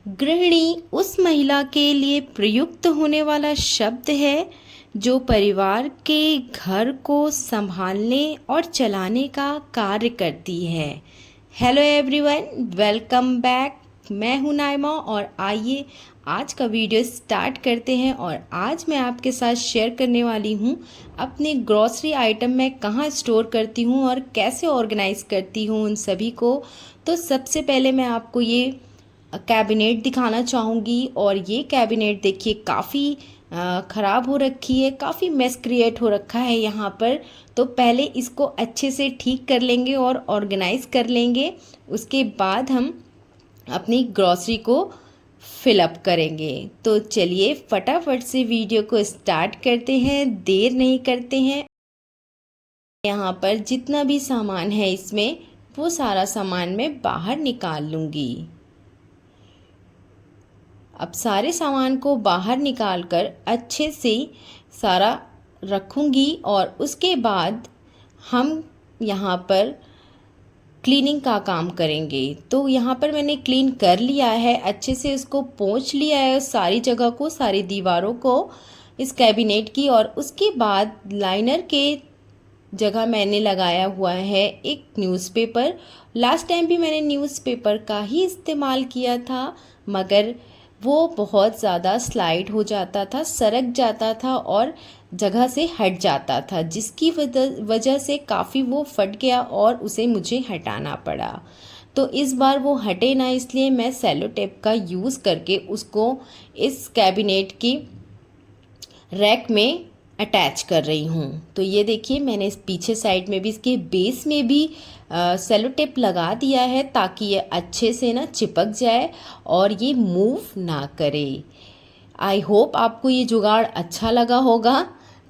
गृहिणी उस महिला के लिए प्रयुक्त होने वाला शब्द है जो परिवार के घर को संभालने और चलाने का कार्य करती है। Hello everyone, welcome back. मैं हूं नाइमा और आइए आज का वीडियो स्टार्ट करते हैं। और आज मैं आपके साथ शेयर करने वाली हूं अपने ग्रॉसरी आइटम मैं कहां स्टोर करती हूं और कैसे ऑर्गेनाइज करती हूं उन सभी को। तो सबसे पहले मैं आपको ये कैबिनेट दिखाना चाहूँगी। और ये कैबिनेट देखिए काफ़ी ख़राब हो रखी है, काफ़ी मेस क्रिएट हो रखा है यहाँ पर। तो पहले इसको अच्छे से ठीक कर लेंगे और ऑर्गेनाइज कर लेंगे, उसके बाद हम अपनी ग्रॉसरी को फिलअप करेंगे। तो चलिए फटाफट से वीडियो को स्टार्ट करते हैं, देर नहीं करते हैं। यहाँ पर जितना भी सामान है इसमें वो सारा सामान मैं बाहर निकाल लूँगी। अब सारे सामान को बाहर निकालकर अच्छे से सारा रखूँगी और उसके बाद हम यहाँ पर क्लीनिंग का काम करेंगे। तो यहाँ पर मैंने क्लीन कर लिया है, अच्छे से इसको पोंछ लिया है सारी जगह को, सारी दीवारों को इस कैबिनेट की। और उसके बाद लाइनर के जगह मैंने लगाया हुआ है एक न्यूज़पेपर। लास्ट टाइम भी मैंने न्यूज़पेपर का ही इस्तेमाल किया था, मगर वो बहुत ज़्यादा स्लाइड हो जाता था, सरक जाता था और जगह से हट जाता था, जिसकी वजह से काफ़ी वो फट गया और उसे मुझे हटाना पड़ा। तो इस बार वो हटे ना, इसलिए मैं सेलो टेप का यूज़ करके उसको इस कैबिनेट की रैक में अटैच कर रही हूँ। तो ये देखिए मैंने इस पीछे साइड में भी, इसके बेस में भी सेलो टेप लगा दिया है ताकि ये अच्छे से ना चिपक जाए और ये मूव ना करे। आई होप आपको ये जुगाड़ अच्छा लगा होगा,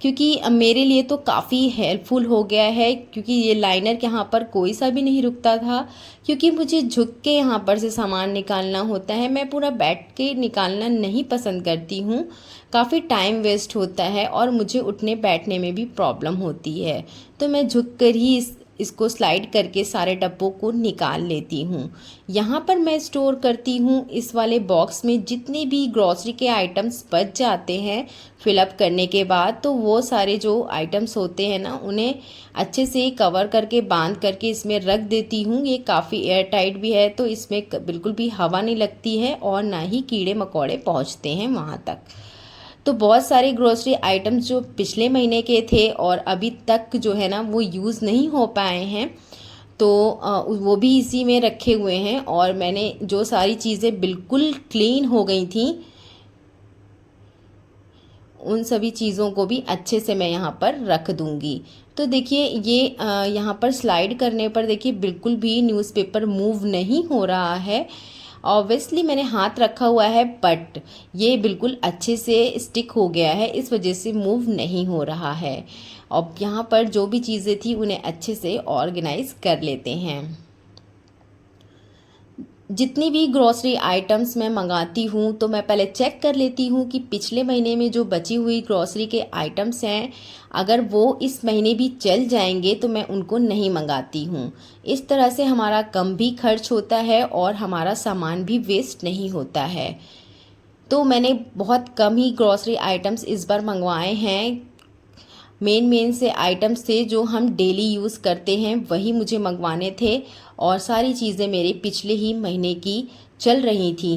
क्योंकि मेरे लिए तो काफ़ी हेल्पफुल हो गया है। क्योंकि ये लाइनर के यहाँ पर कोई सा भी नहीं रुकता था, क्योंकि मुझे झुक के यहाँ पर से सामान निकालना होता है। मैं पूरा बैठ के निकालना नहीं पसंद करती हूँ, काफ़ी टाइम वेस्ट होता है और मुझे उठने बैठने में भी प्रॉब्लम होती है। तो मैं झुक कर ही इसको स्लाइड करके सारे डब्बों को निकाल लेती हूँ। यहाँ पर मैं स्टोर करती हूँ इस वाले बॉक्स में जितने भी ग्रॉसरी के आइटम्स बच जाते हैं फिलअप करने के बाद। तो वो सारे जो आइटम्स होते हैं ना, उन्हें अच्छे से कवर करके बांध करके इसमें रख देती हूँ। ये काफ़ी एयर टाइट भी है, तो इसमें बिल्कुल भी हवा नहीं लगती है और ना ही कीड़े मकोड़े पहुँचते हैं वहाँ तक। तो बहुत सारे ग्रोसरी आइटम्स जो पिछले महीने के थे और अभी तक जो है ना वो यूज़ नहीं हो पाए हैं, तो वो भी इसी में रखे हुए हैं। और मैंने जो सारी चीज़ें बिल्कुल क्लीन हो गई थी, उन सभी चीज़ों को भी अच्छे से मैं यहाँ पर रख दूँगी। तो देखिए ये यहाँ पर स्लाइड करने पर देखिए बिल्कुल भी न्यूज़पेपर मूव नहीं हो रहा है। ऑब्वियसली मैंने हाथ रखा हुआ है, बट ये बिल्कुल अच्छे से स्टिक हो गया है, इस वजह से मूव नहीं हो रहा है। अब यहाँ पर जो भी चीज़ें थी उन्हें अच्छे से ऑर्गेनाइज कर लेते हैं। जितनी भी ग्रॉसरी आइटम्स मैं मंगाती हूँ तो मैं पहले चेक कर लेती हूँ कि पिछले महीने में जो बची हुई ग्रॉसरी के आइटम्स हैं, अगर वो इस महीने भी चल जाएंगे तो मैं उनको नहीं मंगाती हूँ। इस तरह से हमारा कम भी खर्च होता है और हमारा सामान भी वेस्ट नहीं होता है। तो मैंने बहुत कम ही ग्रॉसरी आइटम्स इस बार मंगवाए हैं। मेन से आइटम्स थे जो हम डेली यूज़ करते हैं, वही मुझे मंगवाने थे और सारी चीज़ें मेरे पिछले ही महीने की चल रही थी।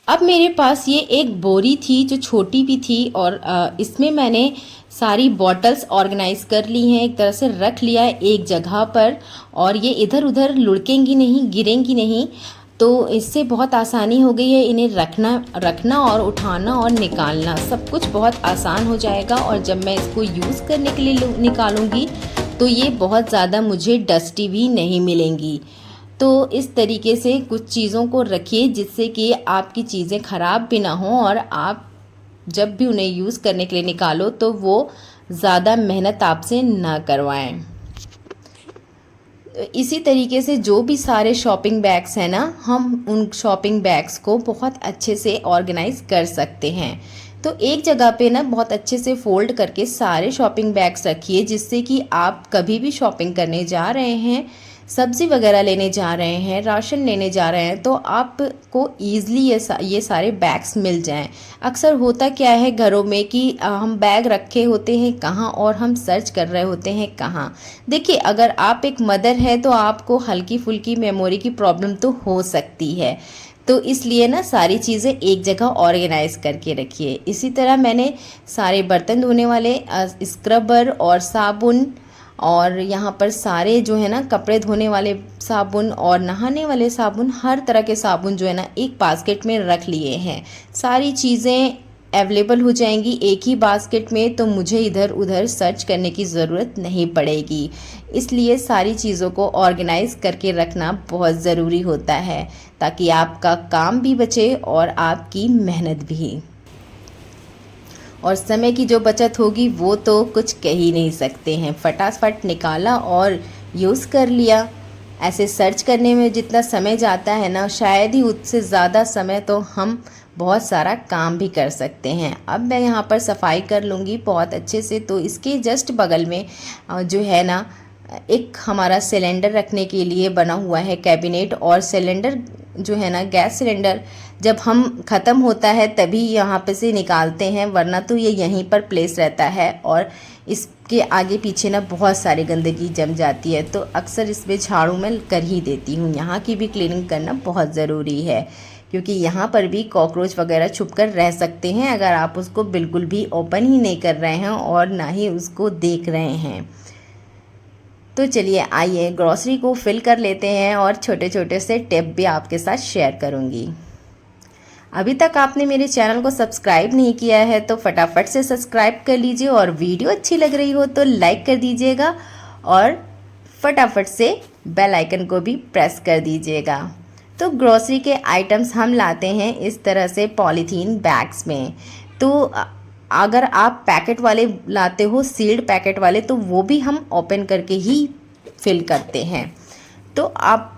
अब मेरे पास ये एक बोरी थी जो छोटी भी थी और इसमें मैंने सारी बॉटल्स ऑर्गेनाइज कर ली हैं, एक तरह से रख लिया है एक जगह पर। और ये इधर उधर लुढ़केंगी नहीं, गिरेंगी नहीं, तो इससे बहुत आसानी हो गई है। इन्हें रखना और उठाना और निकालना सब कुछ बहुत आसान हो जाएगा। और जब मैं इसको यूज़ करने के लिए निकालूंगी तो ये बहुत ज़्यादा मुझे डस्टी भी नहीं मिलेंगी। तो इस तरीके से कुछ चीज़ों को रखिए जिससे कि आपकी चीज़ें ख़राब भी ना हों और आप जब भी उन्हें यूज़ करने के लिए निकालो तो वो ज़्यादा मेहनत आपसे ना करवाएं। इसी तरीके से जो भी सारे शॉपिंग बैग्स हैं ना, हम उन शॉपिंग बैग्स को बहुत अच्छे से ऑर्गेनाइज कर सकते हैं। तो एक जगह पे ना बहुत अच्छे से फोल्ड करके सारे शॉपिंग बैग्स रखिए, जिससे कि आप कभी भी शॉपिंग करने जा रहे हैं, सब्ज़ी वगैरह लेने जा रहे हैं, राशन लेने जा रहे हैं, तो आपको ईज़िली ये सारे बैग्स मिल जाएं। अक्सर होता क्या है घरों में कि हम बैग रखे होते हैं कहाँ और हम सर्च कर रहे होते हैं कहाँ। देखिए, अगर आप एक मदर है तो आपको हल्की फुल्की मेमोरी की प्रॉब्लम तो हो सकती है, तो इसलिए ना सारी चीज़ें एक जगह ऑर्गेनाइज करके रखिए। इसी तरह मैंने सारे बर्तन धोने वाले स्क्रबर और साबुन, और यहाँ पर सारे जो है ना कपड़े धोने वाले साबुन और नहाने वाले साबुन, हर तरह के साबुन जो है ना एक बास्केट में रख लिए हैं। सारी चीज़ें अवेलेबल हो जाएंगी एक ही बास्केट में, तो मुझे इधर उधर सर्च करने की ज़रूरत नहीं पड़ेगी। इसलिए सारी चीज़ों को ऑर्गेनाइज करके रखना बहुत ज़रूरी होता है, ताकि आपका काम भी बचे और आपकी मेहनत भी। और समय की जो बचत होगी वो तो कुछ कह ही नहीं सकते हैं। फटाफट निकाला और यूज़ कर लिया। ऐसे सर्च करने में जितना समय जाता है ना, शायद ही उससे ज़्यादा समय तो हम बहुत सारा काम भी कर सकते हैं। अब मैं यहाँ पर सफाई कर लूँगी बहुत अच्छे से। तो इसके जस्ट बगल में जो है ना एक हमारा सिलेंडर रखने के लिए बना हुआ है कैबिनेट, और सिलेंडर जो है ना गैस सिलेंडर जब हम ख़त्म होता है तभी यहाँ पे से निकालते हैं, वरना तो ये यहीं पर प्लेस रहता है और इसके आगे पीछे ना बहुत सारी गंदगी जम जाती है। तो अक्सर इसमें झाड़ू मैं कर ही देती हूँ। यहाँ की भी क्लीनिंग करना बहुत ज़रूरी है, क्योंकि यहाँ पर भी कॉकरोच वगैरह छुप कर रह सकते हैं अगर आप उसको बिल्कुल भी ओपन ही नहीं कर रहे हैं और ना ही उसको देख रहे हैं। तो चलिए आइए ग्रॉसरी को फिल कर लेते हैं, और छोटे छोटे से टिप भी आपके साथ शेयर करूँगी। अभी तक आपने मेरे चैनल को सब्सक्राइब नहीं किया है तो फटाफट से सब्सक्राइब कर लीजिए, और वीडियो अच्छी लग रही हो तो लाइक कर दीजिएगा, और फटाफट से बेल आइकन को भी प्रेस कर दीजिएगा। तो ग्रॉसरी के आइटम्स हम लाते हैं इस तरह से पॉलीथीन बैग्स में। तो अगर आप पैकेट वाले लाते हो, सील्ड पैकेट वाले, तो वो भी हम ओपन करके ही फिल करते हैं। तो आप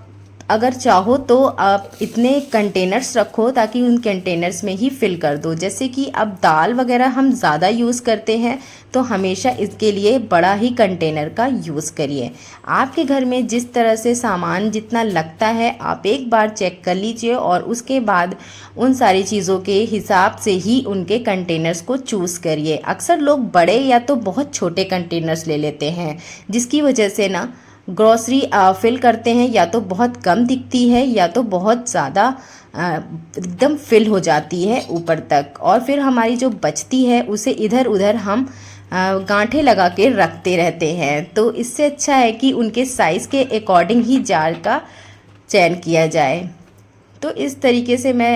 अगर चाहो तो आप इतने कंटेनर्स रखो ताकि उन कंटेनर्स में ही फिल कर दो। जैसे कि अब दाल वगैरह हम ज़्यादा यूज़ करते हैं तो हमेशा इसके लिए बड़ा ही कंटेनर का यूज़ करिए। आपके घर में जिस तरह से सामान जितना लगता है आप एक बार चेक कर लीजिए, और उसके बाद उन सारी चीज़ों के हिसाब से ही उनके कंटेनर्स को चूज़ करिए। अक्सर लोग बड़े या तो बहुत छोटे कंटेनर्स ले लेते हैं, जिसकी वजह से ना ग्रॉसरी फिल करते हैं या तो बहुत कम दिखती है या तो बहुत ज़्यादा एकदम फिल हो जाती है ऊपर तक, और फिर हमारी जो बचती है उसे इधर उधर हम गांठें लगा के रखते रहते हैं। तो इससे अच्छा है कि उनके साइज़ के अकॉर्डिंग ही जार का चयन किया जाए। तो इस तरीके से मैं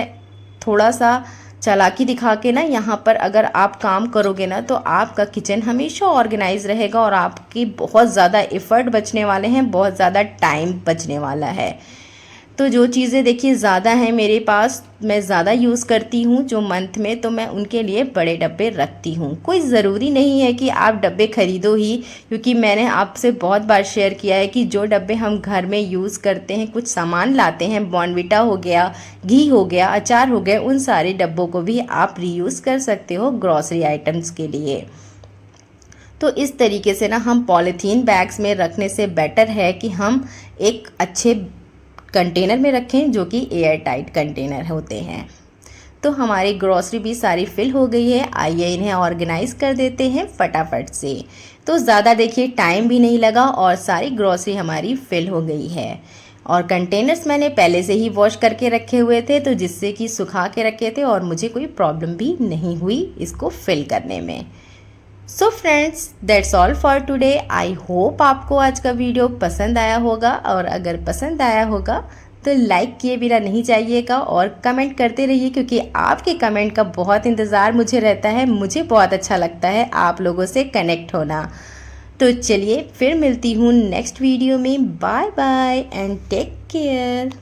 थोड़ा सा चालाकी दिखा के ना यहाँ पर अगर आप काम करोगे ना तो आपका किचन हमेशा ऑर्गेनाइज रहेगा, और आपकी बहुत ज़्यादा एफर्ट बचने वाले हैं, बहुत ज़्यादा टाइम बचने वाला है। तो जो चीज़ें देखिए ज़्यादा हैं मेरे पास, मैं ज़्यादा यूज़ करती हूँ जो मंथ में, तो मैं उनके लिए बड़े डब्बे रखती हूँ। कोई ज़रूरी नहीं है कि आप डब्बे ख़रीदो ही, क्योंकि मैंने आपसे बहुत बार शेयर किया है कि जो डब्बे हम घर में यूज़ करते हैं, कुछ सामान लाते हैं, बॉर्नविटा हो गया, घी हो गया, अचार हो गया, उन सारे डब्बों को भी आप रीयूज़ कर सकते हो ग्रॉसरी आइटम्स के लिए। तो इस तरीके से ना हम पॉलीथीन बैग्स में रखने से बेटर है कि हम एक अच्छे कंटेनर में रखें जो कि एयर टाइट कंटेनर होते हैं। तो हमारी ग्रॉसरी भी सारी फिल हो गई है। आइए इन्हें ऑर्गेनाइज कर देते हैं फटाफट से। तो ज़्यादा देखिए टाइम भी नहीं लगा और सारी ग्रॉसरी हमारी फिल हो गई है। और कंटेनर्स मैंने पहले से ही वॉश करके रखे हुए थे, तो जिससे कि सुखा के रखे थे और मुझे कोई प्रॉब्लम भी नहीं हुई इसको फिल करने में। So friends, that's all for today. I hope आपको आज का वीडियो पसंद आया होगा, और अगर पसंद आया होगा तो लाइक किए बिना नहीं जाइएगा और कमेंट करते रहिए, क्योंकि आपके कमेंट का बहुत इंतज़ार मुझे रहता है। मुझे बहुत अच्छा लगता है आप लोगों से कनेक्ट होना। तो चलिए फिर मिलती हूँ नेक्स्ट वीडियो में। Bye bye and take care.